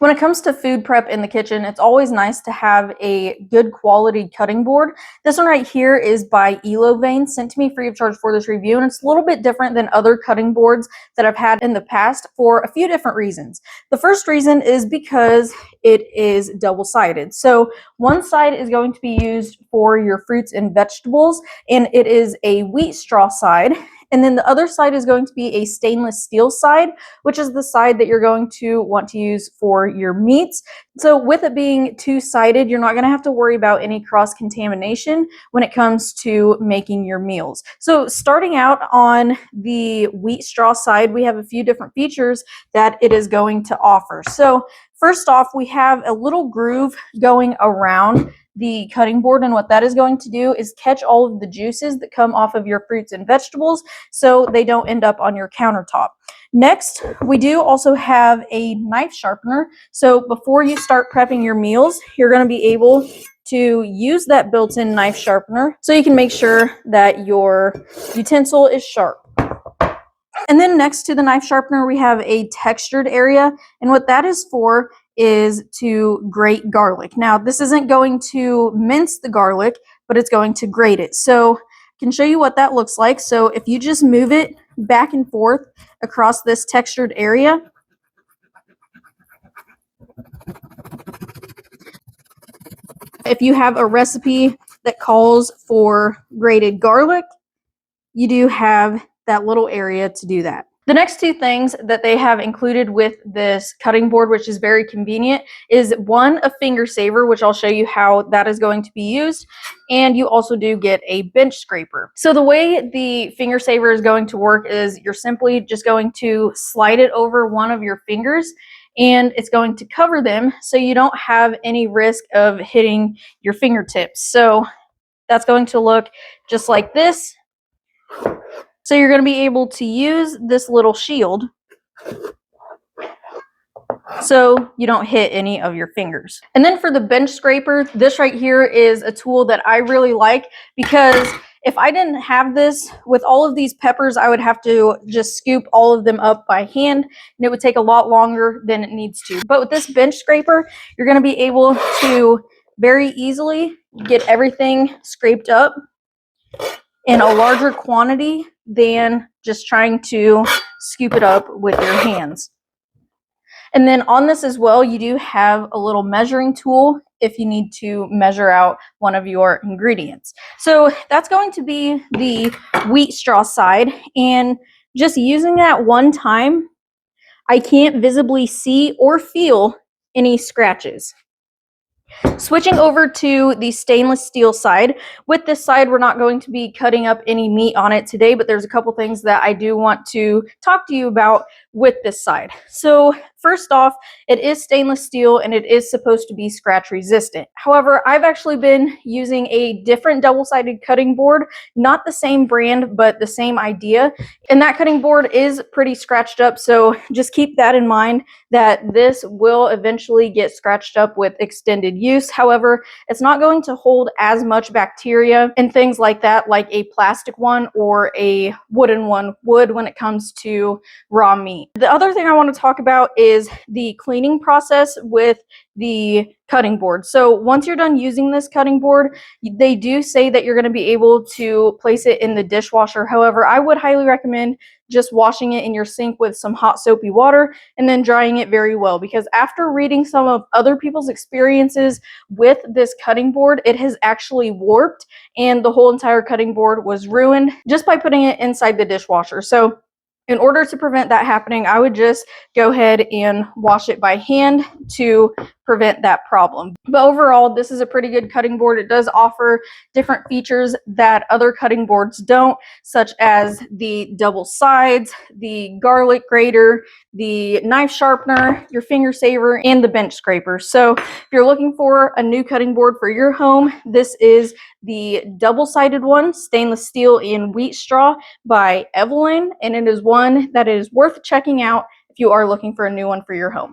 When it comes to food prep in the kitchen, it's always nice to have a good quality cutting board. This one right here is by Vein, sent to me free of charge for this review, and it's a little bit different than other cutting boards that I've had in the past for a few different reasons. The first reason is because it is double-sided. So one side is going to be used for your fruits and vegetables, and it is a wheat straw side. And then the other side is going to be a stainless steel side, which is the side that you're going to want to use for your meats. So with it being two-sided, you're not going to have to worry about any cross-contamination when it comes to making your meals. So starting out on the wheat straw side, we have a few different features that it is going to offer. So first off, we have a little groove going around the cutting board, and what that is going to do is catch all of the juices that come off of your fruits and vegetables so they don't end up on your countertop. Next, we do also have a knife sharpener. So before you start prepping your meals, you're going to be able to use that built-in knife sharpener so you can make sure that your utensil is sharp. And then next to the knife sharpener, we have a textured area, and what that is for is to grate garlic. Now, this isn't going to mince the garlic, but it's going to grate it. So I can show you what that looks like. So if you just move it back and forth across this textured area, if you have a recipe that calls for grated garlic, you do have that little area to do that. The next two things that they have included with this cutting board, which is very convenient, is one, a finger saver, which I'll show you how that is going to be used, and you also do get a bench scraper. So the way the finger saver is going to work is you're simply just going to slide it over one of your fingers, and it's going to cover them so you don't have any risk of hitting your fingertips. So that's going to look just like this. So you're going to be able to use this little shield so you don't hit any of your fingers. And then for the bench scraper, this right here is a tool that I really like, because if I didn't have this, with all of these peppers, I would have to just scoop all of them up by hand, and it would take a lot longer than it needs to. But with this bench scraper, you're going to be able to very easily get everything scraped up in a larger quantity than just trying to scoop it up with your hands. And then on this as well, you do have a little measuring tool if you need to measure out one of your ingredients. So that's going to be the wheat straw side, and just using that one time, I can't visibly see or feel any scratches. Switching over to the stainless steel side. With this side, we're not going to be cutting up any meat on it today, but there's a couple things that I do want to talk to you about with this side. So first off, it is stainless steel and it is supposed to be scratch resistant. However, I've actually been using a different double-sided cutting board, not the same brand, but the same idea. And that cutting board is pretty scratched up, so just keep that in mind, that this will eventually get scratched up with extended use. However, it's not going to hold as much bacteria and things like that like a plastic one or a wooden one would when it comes to raw meat. The other thing I want to talk about is the cleaning process with the cutting board. So once you're done using this cutting board, they do say that you're going to be able to place it in the dishwasher. However, I would highly recommend just washing it in your sink with some hot soapy water and then drying it very well, because after reading some of other people's experiences with this cutting board, it has actually warped and the whole entire cutting board was ruined just by putting it inside the dishwasher. So in order to prevent that happening, I would just go ahead and wash it by hand to prevent that problem. But overall, this is a pretty good cutting board. It does offer different features that other cutting boards don't, such as the double sides, the garlic grater, the knife sharpener, your finger saver, and the bench scraper. So if you're looking for a new cutting board for your home, this is the double-sided one, stainless steel in wheat straw by Evelyn, and it is one that is worth checking out if you are looking for a new one for your home.